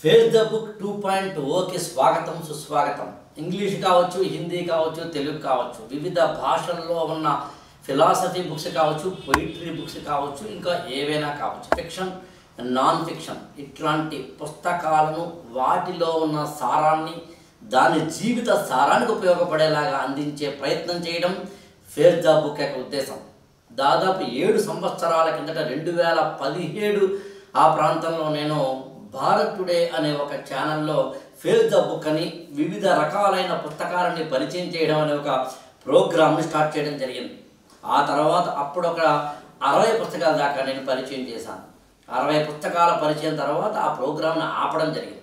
Face the book 2.0కి స్వాగతం సుస్వాగతం. English కావచ్చు, హిందీ కావచ్చు, తెలుగు కావచ్చు, వివిధ భాషల్లో ఉన్న ఫిలాసఫీ బుక్స్ కావచ్చు, పొయిటరీ బుక్స్ కావచ్చు, ఇంకా ఏవైనా కావచ్చు, ఫిక్షన్, నాన్ ఫిక్షన్, ఇట్లాంటి పుస్తకాలను వాటిలో ఉన్న సారాన్ని దాని జీవిత సారానికి ఉపయోగపడేలాగా అందించే ప్రయత్నం చేయడం ఫేస్ ద బుక్ యొక్క ఉద్దేశం. దాదాపు 7 సంవత్సరాల కిందట 2017 ఆ ప్రాంతంలో నేను భారత్ టుడే అనే ఒక ఛానల్లో ఫేస్ ద బుక్ అని వివిధ రకాలైన పుస్తకాలని పరిచయం చేయడం అనే ఒక ప్రోగ్రామ్ని స్టార్ట్ చేయడం జరిగింది. ఆ తర్వాత అప్పుడు ఒక 60 పుస్తకాల దాకా నేను పరిచయం చేశాను. 60 పుస్తకాల పరిచయం తర్వాత ఆ ప్రోగ్రామ్ని ఆపడం జరిగింది.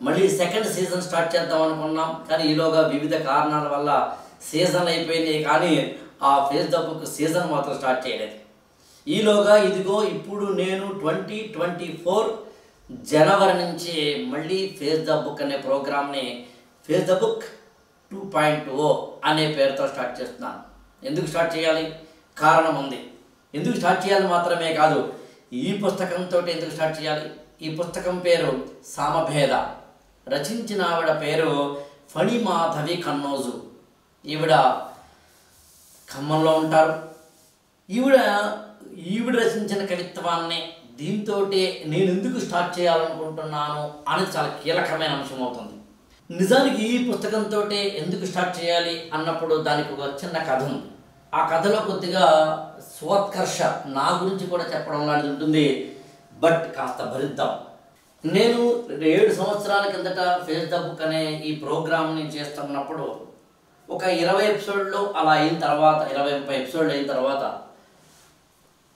మళ్ళీ సెకండ్ సీజన్ స్టార్ట్ చేద్దాం అనుకున్నాం, కానీ ఈలోగా వివిధ కారణాల వల్ల సీజన్ అయిపోయినాయి, కానీ ఆ ఫేస్ ద బుక్ సీజన్ మాత్రం స్టార్ట్ చేయలేదు. ఈలోగా ఇదిగో ఇప్పుడు నేను 2024 జనవరి నుంచి మళ్ళీ ఫేస్ ద బుక్ అనే ప్రోగ్రామ్ని ఫేస్ ద బుక్ 2.0 అనే పేరుతో స్టార్ట్ చేస్తున్నాను. ఎందుకు స్టార్ట్ చేయాలి? కారణం ఉంది. ఎందుకు స్టార్ట్ చేయాలి మాత్రమే కాదు, ఈ పుస్తకంతో ఎందుకు స్టార్ట్ చేయాలి? ఈ పుస్తకం పేరు సామభేద. రచించిన ఆవిడ పేరు ఫణిమాధవి కన్నోజు. ఈవిడ ఖమ్మంలో ఉంటారు. ఈవిడ రచించిన కవిత్వాన్ని దీంతో నేను ఎందుకు స్టార్ట్ చేయాలనుకుంటున్నాను అనేది చాలా కీలకమైన అంశం అవుతుంది. నిజానికి ఈ పుస్తకంతో ఎందుకు స్టార్ట్ చేయాలి అన్నప్పుడు దానికి ఒక చిన్న కథ ఉంది. ఆ కథలో కొద్దిగా స్వోత్కర్ష నా గురించి కూడా చెప్పడం లాంటిది ఉంటుంది. బట్ కాస్త భరిద్దాం. నేను 7 సంవత్సరాల కిందట ఫేస్ ద బుక్ అనే ఈ ప్రోగ్రామ్ని చేస్తున్నప్పుడు ఒక 20 ఎపిసోడ్లు అలా అయిన తర్వాత 20-30 ఎపిసోడ్లు అయిన తర్వాత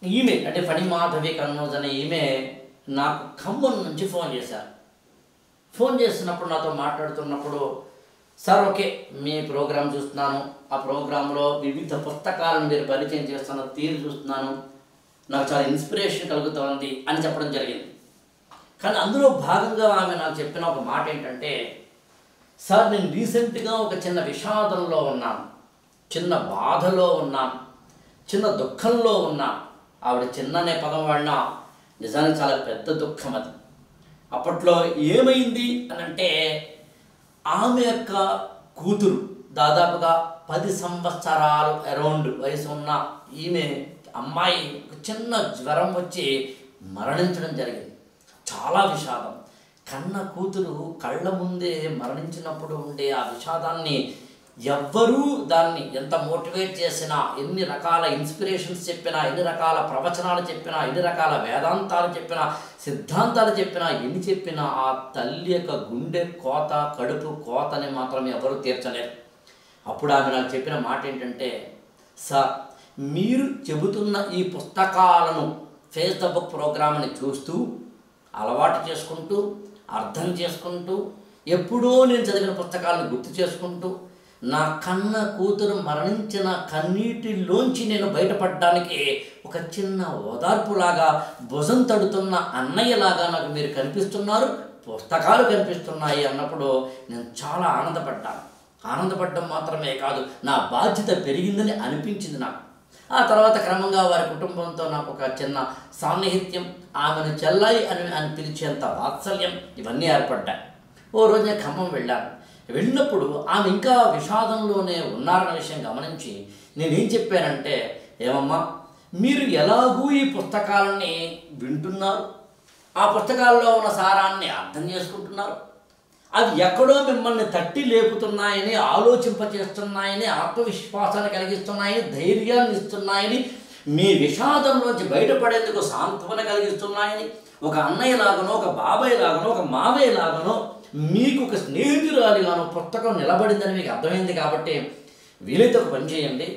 ఈమె అంటే ఫణిమాధవి కన్నోజ్ అనే ఈమె నాకు ఖమ్మం నుంచి ఫోన్ చేశారు. ఫోన్ చేస్తున్నప్పుడు నాతో మాట్లాడుతున్నప్పుడు, సార్ ఓకే మీ ప్రోగ్రాం చూస్తున్నాను, ఆ ప్రోగ్రాంలో వివిధ పుస్తకాలను మీరు పరిచయం చేస్తున్న తీరు చూస్తున్నాను, నాకు చాలా ఇన్స్పిరేషన్ కలుగుతోంది అని చెప్పడం జరిగింది. కానీ అందులో భాగంగా ఆమె నాకు చెప్పిన ఒక మాట ఏంటంటే, సార్ నేను రీసెంట్గా ఒక చిన్న విషాదంలో ఉన్నాను, చిన్న బాధలో ఉన్నాను, చిన్న దుఃఖంలో ఉన్నాను. ఆవిడ చిన్న అనే పదం వాడినా నిజానికి చాలా పెద్ద దుఃఖం అది. అప్పట్లో ఏమైంది అని అంటే, ఆమె యొక్క కూతురు దాదాపుగా 10 సంవత్సరాలు అరౌండ్ వయసు ఉన్న ఈమె అమ్మాయి చిన్న జ్వరం వచ్చి మరణించడం జరిగింది. చాలా విషాదం. కన్న కూతురు కళ్ళ ముందే మరణించినప్పుడు ఉండే ఆ విషాదాన్ని ఎవ్వరూ దాన్ని ఎంత మోటివేట్ చేసినా, ఎన్ని రకాల ఇన్స్పిరేషన్స్ చెప్పినా, ఎన్ని రకాల ప్రవచనాలు చెప్పినా, ఎన్ని రకాల వేదాంతాలు చెప్పినా, సిద్ధాంతాలు చెప్పినా, ఎన్ని చెప్పినా ఆ తల్లి యొక్క గుండె కోత, కడుపు కోతని మాత్రం ఎవరూ తీర్చలేరు. అప్పుడు ఆమె నాకు చెప్పిన మాట ఏంటంటే, సార్ మీరు చెబుతున్న ఈ పుస్తకాలను ఫేస్ ద బుక్ ప్రోగ్రామ్ని చూస్తూ అలవాటు చేసుకుంటూ అర్థం చేసుకుంటూ ఎప్పుడో నేను చదివిన పుస్తకాలను గుర్తు చేసుకుంటూ నా కన్న కూతురు మరణించిన కన్నీటిలోంచి నేను బయటపడడానికి ఒక చిన్న ఓదార్పులాగా, భుజం తడుతున్న అన్నయ్యలాగా నాకు మీరు కనిపిస్తున్నారు, పుస్తకాలు కనిపిస్తున్నాయి అన్నప్పుడు నేను చాలా ఆనందపడ్డాను. ఆనందపడడం మాత్రమే కాదు, నా బాధ్యత పెరిగిందని అనిపించింది నాకు. ఆ తర్వాత క్రమంగా వారి కుటుంబంతో నాకు ఒక చిన్న సాన్నిహిత్యం, ఆమెను చెల్లాయి అని పిలిచేంత వాత్సల్యం, ఇవన్నీ ఏర్పడ్డాయి. ఓ రోజు నేను ఖమ్మం వెళ్ళినప్పుడు ఆమె ఇంకా విషాదంలోనే ఉన్నారన్న విషయం గమనించి నేనేం చెప్పానంటే, ఏమమ్మా మీరు ఎలాగూ ఈ పుస్తకాలని వింటున్నారు, ఆ పుస్తకాల్లో ఉన్న సారాన్ని అర్థం చేసుకుంటున్నారు, అవి ఎక్కడో మిమ్మల్ని తట్టి లేపుతున్నాయని, ఆలోచింపచేస్తున్నాయని, ఆత్మవిశ్వాసాన్ని కలిగిస్తున్నాయని, ధైర్యాన్ని ఇస్తున్నాయని, మీ విషాదంలోంచి బయటపడేందుకు సాంత్వన కలిగిస్తున్నాయని, ఒక అన్నయ్యలాగానో, ఒక బాబాయ్లాగానో, ఒక మావయ్యలాగానో, మీకు ఒక స్నేహితురాలిగానో పుస్తకం నిలబడిందని మీకు అర్థమైంది. కాబట్టి వీలైతే ఒక పని చేయండి,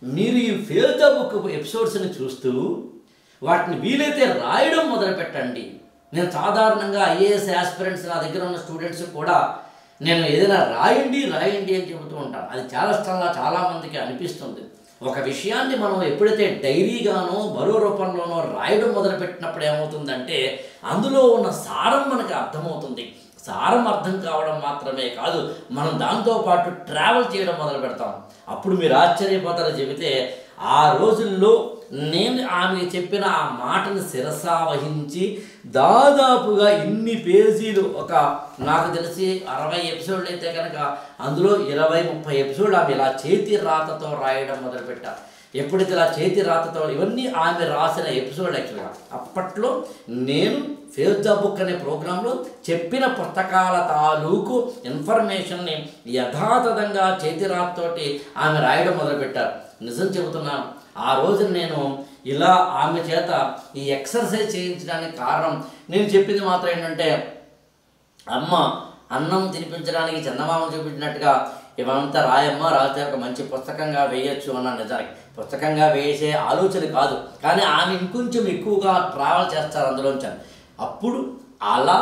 మీరు ఈ ఫేస్ ద బుక్ ఎపిసోడ్స్ని చూస్తూ వాటిని వీలైతే రాయడం మొదలుపెట్టండి. నేను సాధారణంగా ఐఏఎస్ ఆస్పిరెంట్స్ నా దగ్గర ఉన్న స్టూడెంట్స్ కూడా నేను ఏదైనా రాయండి అని చెబుతూ ఉంటాను. అది చాలామందికి అనిపిస్తుంది. ఒక విషయాన్ని మనం ఎప్పుడైతే డైరీగానో మరో రూపంలోనో రాయడం మొదలుపెట్టినప్పుడు ఏమవుతుందంటే, అందులో ఉన్న సారం మనకు అర్థమవుతుంది. సారం అర్థం కావడం మాత్రమే కాదు, మనం దాంతోపాటు ట్రావెల్ చేయడం మొదలు పెడతాం. అప్పుడు మీరు ఆశ్చర్యపోతారు చెబితే, ఆ రోజుల్లో నేను ఆమె చెప్పిన ఆ మాటను శిరసావహించి దాదాపుగా ఇన్ని పేజీలు, ఒక నాకు తెలిసి 60 ఎపిసోడ్లు అయితే కనుక అందులో 20-30 ఎపిసోడ్లు ఆమె ఇలా చేతి రాతతో రాయడం మొదలుపెట్టారు. ఎప్పుడైతే ఇలా చేతి రాతతో ఇవన్నీ ఆమె రాసిన ఎపిసోడ్ యాక్చువల్గా అప్పట్లో నేను ఫేస్ ద బుక్ అనే ప్రోగ్రాంలో చెప్పిన పుస్తకాల తాలూకు ఇన్ఫర్మేషన్ని యథాతథంగా చేతి రాతతోటి ఆమె రాయడం మొదలుపెట్టారు. నిజం చెబుతున్నాను, ఆ రోజు నేను ఇలా ఆమె చేత ఈ ఎక్సర్సైజ్ చేయించడానికి కారణం, నేను చెప్పింది మాత్రం ఏంటంటే, అమ్మ అన్నం తినిపించడానికి చందమామను చూపించినట్టుగా ఇవంతా రాయమ్మ, రాస్తే ఒక మంచి పుస్తకంగా వేయచ్చు అన్న. నిజానికి పుస్తకంగా వేసే ఆలోచన కాదు, కానీ ఆమె ఇంకొంచెం ఎక్కువగా ట్రావెల్ చేస్తారు అందులోంచి. అప్పుడు అలా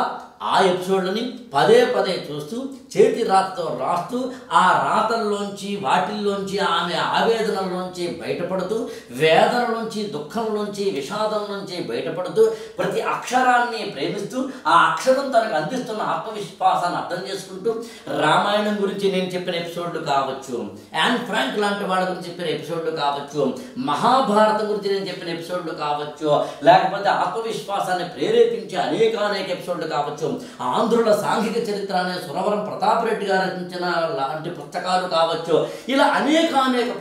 ఆ ఎపిసోడ్లని పదే పదే చూస్తూ చేతి రాతతో రాస్తూ ఆ రాతల్లోంచి వాటిల్లోంచి ఆమె ఆవేదనలోంచి బయటపడుతూ, వేదనలోంచి, దుఃఖంలోంచి, విషాదంలోంచి బయటపడుతూ ప్రతి అక్షరాన్ని ప్రేమిస్తూ ఆ అక్షరం తనకు అందిస్తున్న ఆత్మవిశ్వాసాన్ని అర్థం చేసుకుంటూ రామాయణం గురించి నేను చెప్పిన ఎపిసోడ్లు కావచ్చు, యాన్ ఫ్రాంక్ లాంటి వాళ్ళ గురించి చెప్పిన ఎపిసోడ్లు కావచ్చు, మహాభారతం గురించి నేను చెప్పిన ఎపిసోడ్లు కావచ్చు, లేకపోతే ఆత్మవిశ్వాసాన్ని ప్రేరేపించే అనేక ఎపిసోడ్లు కావచ్చు, ఆంధ్రుల సాంఘిక చరిత్ర అనే సురవరం ప్రతాప్ రెడ్డి గారు రచించిన లాంటి పుస్తకాలు కావచ్చు, ఇలా అనేక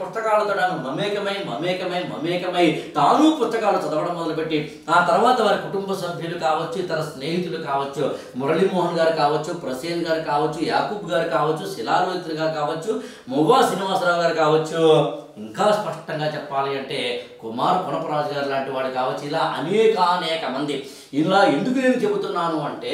పుస్తకాలతో మమేకమై తాను పుస్తకాలు చదవడం మొదలుపెట్టి ఆ తర్వాత వారి కుటుంబ సభ్యులు కావచ్చు, ఇతర స్నేహితులు కావచ్చు, మురళీమోహన్ గారు కావచ్చు, ప్రసేన్ గారు కావచ్చు, యాకూబ్ గారు కావచ్చు, శిలారోహితులు గారు కావచ్చు, మువ్వా శ్రీనివాసరావు గారు కావచ్చు, ఇంకా స్పష్టంగా చెప్పాలి అంటే కుమార్ పునపరాజు గారు లాంటి వాడు కావచ్చు, ఇలా అనేక మంది. ఇలా ఎందుకు నేను చెబుతున్నాను అంటే,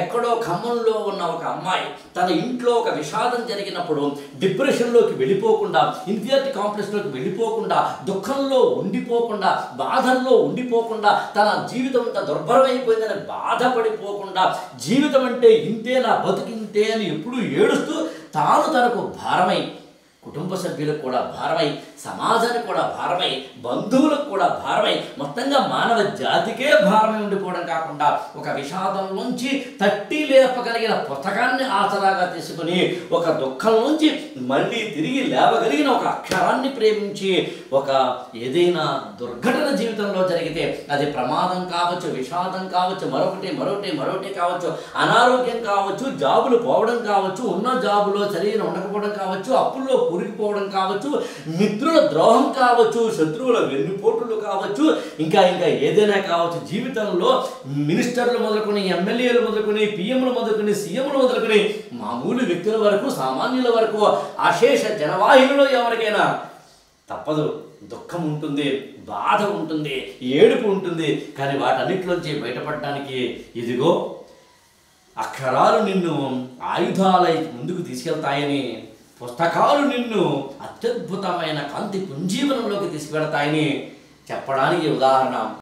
ఎక్కడో ఖమ్మంలో ఉన్న ఒక అమ్మాయి తన ఇంట్లో ఒక విషాదం జరిగినప్పుడు డిప్రెషన్లోకి వెళ్ళిపోకుండా, ఇన్ఫీరియారిటీ కాంప్లెక్స్లోకి వెళ్ళిపోకుండా, దుఃఖంలో ఉండిపోకుండా, బాధల్లో ఉండిపోకుండా, తన జీవితం అంతా దుర్భరమైపోయిందని బాధపడిపోకుండా, జీవితం అంటే ఇంతే, నా బతుకింతే అని ఎప్పుడూ ఏడుస్తూ తనకు భారమై, కుటుంబ సభ్యులకు కూడా భారమై, సమాజానికి కూడా భారమై, బంధువులకు కూడా భారమై, మొత్తంగా మానవ జాతికే భారమై ఉండిపోవడం కాకుండా ఒక విషాదంలోంచి తట్టి లేపగలిగిన పుస్తకాన్ని ఆసరాగా తీసుకుని ఒక దుఃఖం నుంచి మళ్ళీ తిరిగి లేవగలిగిన ఒక అక్షరాన్ని ప్రేమించి, ఒక ఏదైనా దుర్ఘటన జీవితంలో జరిగితే అది ప్రమాదం కావచ్చు, విషాదం కావచ్చు, మరొకటి కావచ్చు, అనారోగ్యం కావచ్చు, జాబులు పోవడం కావచ్చు, ఉన్న జాబులో సరైన ఉండకపోవడం కావచ్చు, అప్పుల్లో కూరుకుపోవడం కావచ్చు, మిత్రుల ద్రోహం కావచ్చు, శత్రువుల వెన్నుపోటులు కావచ్చు, ఇంకా ఏదైనా కావచ్చు, జీవితంలో మినిస్టర్లు మొదలుకొని, ఎమ్మెల్యేలు మొదలుకొని, పిఎంలు మొదలుకొని, సీఎంలు మొదలుకొని, మామూలు వ్యక్తుల వరకు, సామాన్యుల వరకు, అశేష జనవాహినిలో ఎవరికైనా తప్పదు, దుఃఖం ఉంటుంది, బాధ ఉంటుంది, ఏడుపు ఉంటుంది. కానీ వాటన్నిటిలోంచి బయటపడటానికి ఇదిగో అక్షరాలు నిన్ను ఆయుధాలై ముందుకు తీసుకెళ్తాయని, పుస్తకాలు నిన్ను అత్యద్భుతమైన కాంతి పుంజీవనంలోకి తీసుకువెడతాయని చెప్పడానికి ఉదాహరణ.